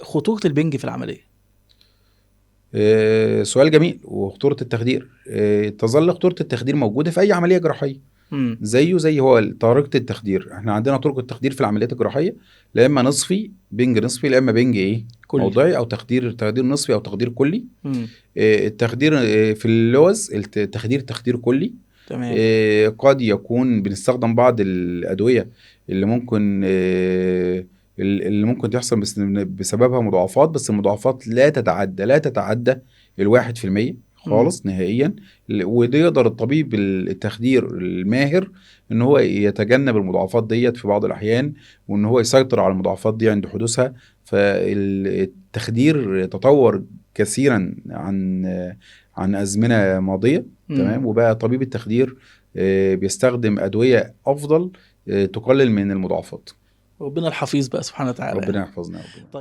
خطورة البنج في العملية؟ سؤال جميل. وخطورة التخدير، تظل خطورة التخدير موجودة في أي عملية جراحية، مم. زيه زي هو طريقة التخدير. احنا عندنا طرق التخدير في العمليات الجراحية، لا إما نصفي بنج نصفي، لا إما بنج كلي. موضعي، أو تخدير نصفي أو تخدير كلي. مم. التخدير في اللوز تخدير كلي. تمام. قد يكون بنستخدم بعض الأدوية اللي ممكن اللي ممكن تحصل بسببها مضاعفات، بس المضاعفات لا تتعدى 1% مم. خالص نهائيا. وده يقدر الطبيب التخدير الماهر ان هو يتجنب المضاعفات ديت في بعض الاحيان، وان هو يسيطر على المضاعفات دي عند حدوثها. فالتخدير تطور كثيرا عن ازمنه ماضيه. مم. تمام. وبقى طبيب التخدير بيستخدم ادويه افضل تقلل من المضاعفات. ربنا الحفيظ بقى سبحانه وتعالى ربنا يعني. يحفظنا يا رب.